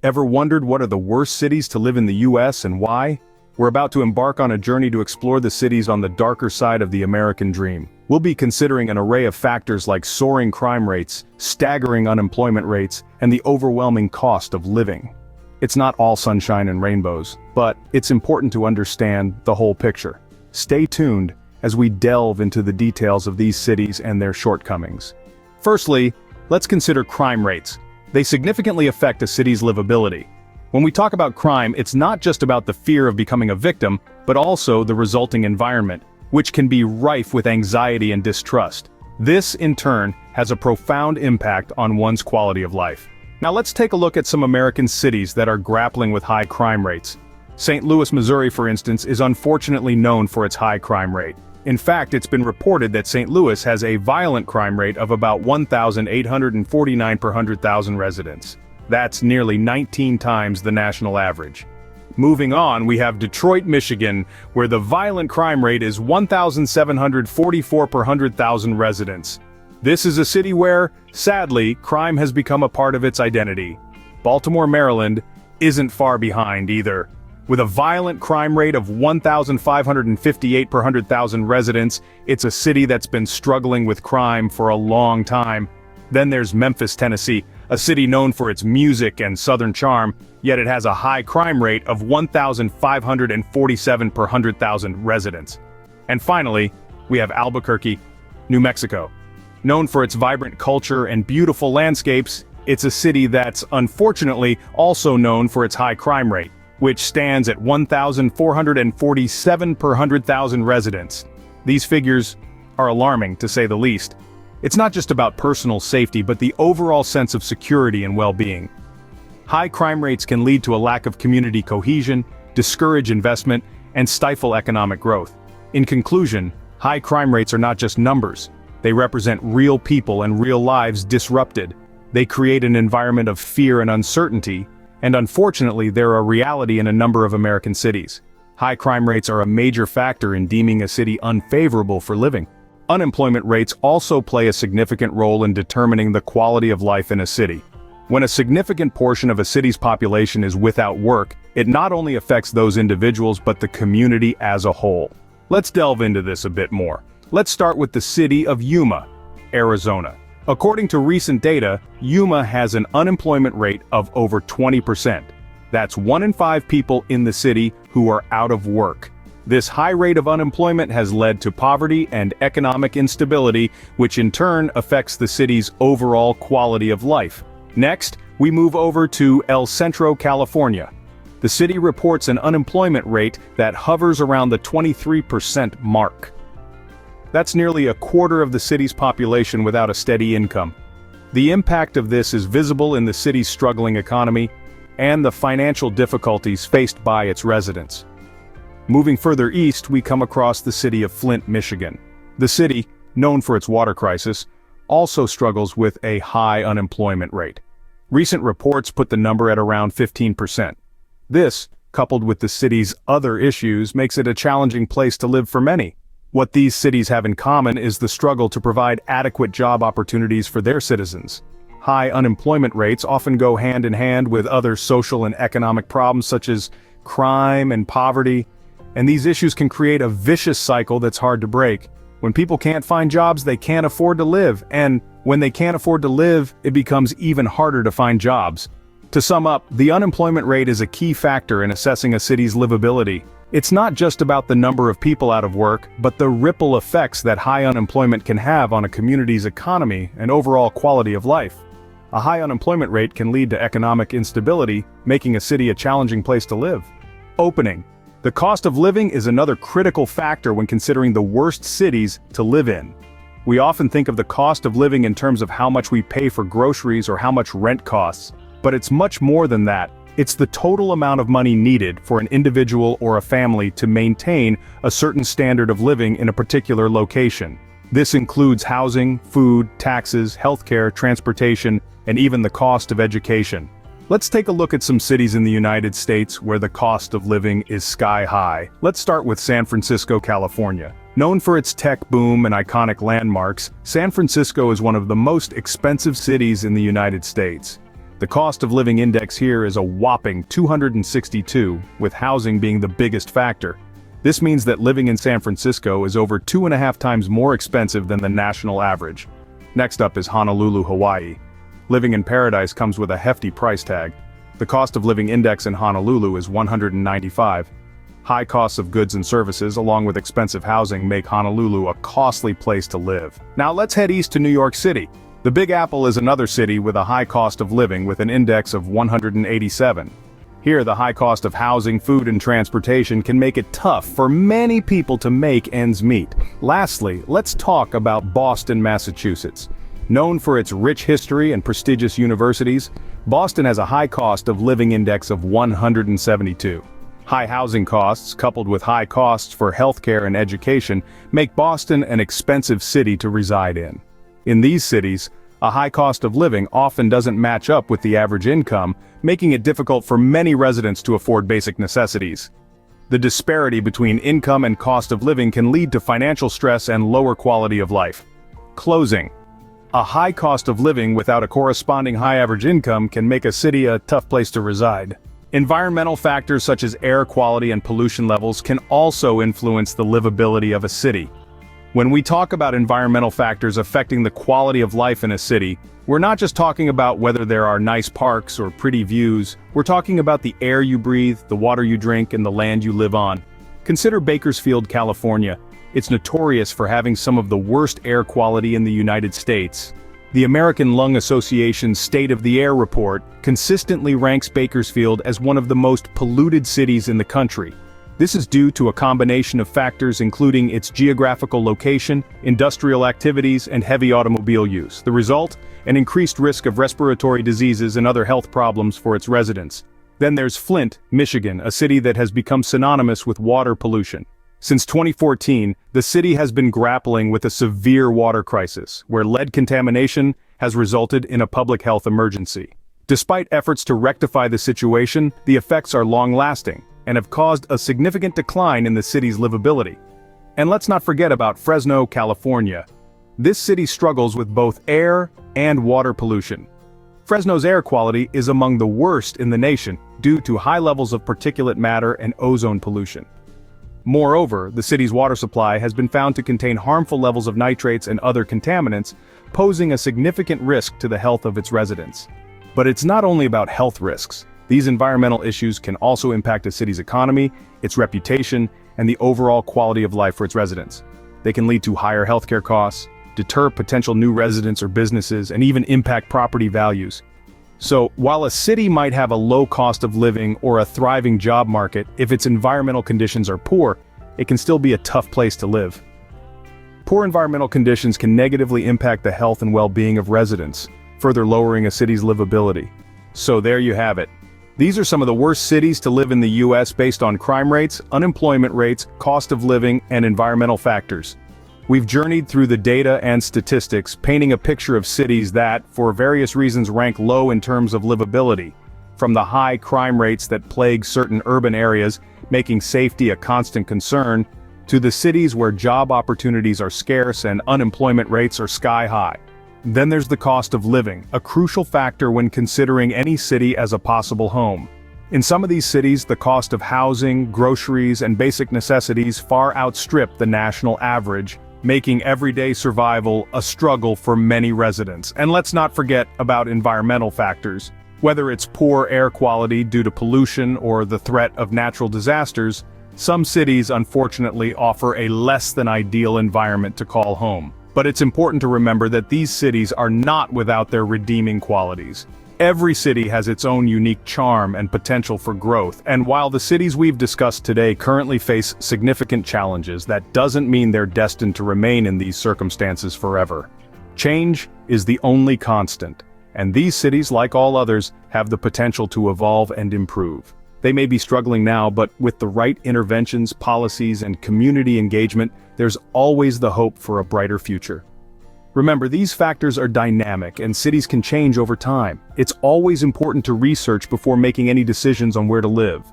Ever wondered what are the worst cities to live in the US and why? We're about to embark on a journey to explore the cities on the darker side of the American dream. We'll be considering an array of factors like soaring crime rates, staggering unemployment rates, and the overwhelming cost of living. It's not all sunshine and rainbows, but it's important to understand the whole picture. Stay tuned as we delve into the details of these cities and their shortcomings. Firstly, let's consider crime rates. They significantly affect a city's livability. When we talk about crime, it's not just about the fear of becoming a victim, but also the resulting environment, which can be rife with anxiety and distrust. This, in turn, has a profound impact on one's quality of life. Now let's take a look at some American cities that are grappling with high crime rates. St. Louis, Missouri, for instance, is unfortunately known for its high crime rate. In fact, it's been reported that St. Louis has a violent crime rate of about 1,849 per 100,000 residents. That's nearly 19 times the national average. Moving on, we have Detroit, Michigan, where the violent crime rate is 1,744 per 100,000 residents. This is a city where, sadly, crime has become a part of its identity. Baltimore, Maryland, isn't far behind either. With a violent crime rate of 1,558 per 100,000 residents, it's a city that's been struggling with crime for a long time. Then there's Memphis, Tennessee, a city known for its music and southern charm, yet it has a high crime rate of 1,547 per 100,000 residents. And finally, we have Albuquerque, New Mexico. Known for its vibrant culture and beautiful landscapes, it's a city that's unfortunately also known for its high crime rate, which stands at 1,447 per 100,000 residents. These figures are alarming, to say the least. It's not just about personal safety, but the overall sense of security and well-being. High crime rates can lead to a lack of community cohesion, discourage investment, and stifle economic growth. In conclusion, high crime rates are not just numbers. They represent real people and real lives disrupted. They create an environment of fear and uncertainty, and unfortunately they're a reality in a number of American cities. High crime rates are a major factor in deeming a city unfavorable for living. Unemployment rates also play a significant role in determining the quality of life in a city. When a significant portion of a city's population is without work, it not only affects those individuals but the community as a whole. Let's delve into this a bit more. Let's start with the city of Yuma, Arizona. According to recent data, Yuma has an unemployment rate of over 20%. That's 1 in 5 people in the city who are out of work. This high rate of unemployment has led to poverty and economic instability, which in turn affects the city's overall quality of life. Next, we move over to El Centro, California. The city reports an unemployment rate that hovers around the 23% mark. That's nearly a quarter of the city's population without a steady income. The impact of this is visible in the city's struggling economy and the financial difficulties faced by its residents. Moving further east, we come across the city of Flint, Michigan. The city, known for its water crisis, also struggles with a high unemployment rate. Recent reports put the number at around 15%. This, coupled with the city's other issues, makes it a challenging place to live for many. What these cities have in common is the struggle to provide adequate job opportunities for their citizens. High unemployment rates often go hand in hand with other social and economic problems such as crime and poverty, and these issues can create a vicious cycle that's hard to break. When people can't find jobs, they can't afford to live, and when they can't afford to live, it becomes even harder to find jobs. To sum up, the unemployment rate is a key factor in assessing a city's livability. It's not just about the number of people out of work, but the ripple effects that high unemployment can have on a community's economy and overall quality of life. A high unemployment rate can lead to economic instability, making a city a challenging place to live. Opening. The cost of living is another critical factor when considering the worst cities to live in. We often think of the cost of living in terms of how much we pay for groceries or how much rent costs, but it's much more than that. It's the total amount of money needed for an individual or a family to maintain a certain standard of living in a particular location. This includes housing, food, taxes, healthcare, transportation, and even the cost of education. Let's take a look at some cities in the United States where the cost of living is sky high. Let's start with San Francisco, California. Known for its tech boom and iconic landmarks, San Francisco is one of the most expensive cities in the United States. The cost of living index here is a whopping 262, with housing being the biggest factor. This means that living in San Francisco is over 2.5 times more expensive than the national average. Next up is Honolulu, Hawaii. Living in paradise comes with a hefty price tag. The cost of living index in Honolulu is 195. High costs of goods and services along with expensive housing make Honolulu a costly place to live. Now let's head east to New York City. The Big Apple is another city with a high cost of living with an index of 187. Here, the high cost of housing, food, and transportation can make it tough for many people to make ends meet. Lastly, let's talk about Boston, Massachusetts. Known for its rich history and prestigious universities, Boston has a high cost of living index of 172. High housing costs, coupled with high costs for healthcare and education, make Boston an expensive city to reside in. In these cities, a high cost of living often doesn't match up with the average income, making it difficult for many residents to afford basic necessities. The disparity between income and cost of living can lead to financial stress and lower quality of life. Closing. A high cost of living without a corresponding high average income can make a city a tough place to reside. Environmental factors such as air quality and pollution levels can also influence the livability of a city. When we talk about environmental factors affecting the quality of life in a city, we're not just talking about whether there are nice parks or pretty views, we're talking about the air you breathe, the water you drink, and the land you live on. Consider Bakersfield, California. It's notorious for having some of the worst air quality in the United States. The American Lung Association's State of the Air report consistently ranks Bakersfield as one of the most polluted cities in the country. This is due to a combination of factors including its geographical location, industrial activities, and heavy automobile use. The result? An increased risk of respiratory diseases and other health problems for its residents. Then there's Flint, Michigan, a city that has become synonymous with water pollution. Since 2014, the city has been grappling with a severe water crisis, where lead contamination has resulted in a public health emergency. Despite efforts to rectify the situation, the effects are long-lasting and have caused a significant decline in the city's livability. And let's not forget about Fresno, California. This city struggles with both air and water pollution. Fresno's air quality is among the worst in the nation due to high levels of particulate matter and ozone pollution. Moreover, the city's water supply has been found to contain harmful levels of nitrates and other contaminants, posing a significant risk to the health of its residents. But it's not only about health risks. These environmental issues can also impact a city's economy, its reputation, and the overall quality of life for its residents. They can lead to higher healthcare costs, deter potential new residents or businesses, and even impact property values. So, while a city might have a low cost of living or a thriving job market, if its environmental conditions are poor, it can still be a tough place to live. Poor environmental conditions can negatively impact the health and well-being of residents, further lowering a city's livability. So there you have it. These are some of the worst cities to live in the US based on crime rates, unemployment rates, cost of living, and environmental factors. We've journeyed through the data and statistics, painting a picture of cities that, for various reasons, rank low in terms of livability. From the high crime rates that plague certain urban areas, making safety a constant concern, to the cities where job opportunities are scarce and unemployment rates are sky high. Then there's the cost of living, a crucial factor when considering any city as a possible home. In some of these cities, the cost of housing, groceries, and basic necessities far outstrip the national average, making everyday survival a struggle for many residents. And let's not forget about environmental factors. Whether it's poor air quality due to pollution or the threat of natural disasters, some cities unfortunately offer a less than ideal environment to call home. But it's important to remember that these cities are not without their redeeming qualities. Every city has its own unique charm and potential for growth, and while the cities we've discussed today currently face significant challenges, that doesn't mean they're destined to remain in these circumstances forever. Change is the only constant, and these cities, like all others, have the potential to evolve and improve. They may be struggling now, but with the right interventions, policies, and community engagement, there's always the hope for a brighter future. Remember, these factors are dynamic and cities can change over time. It's always important to research before making any decisions on where to live.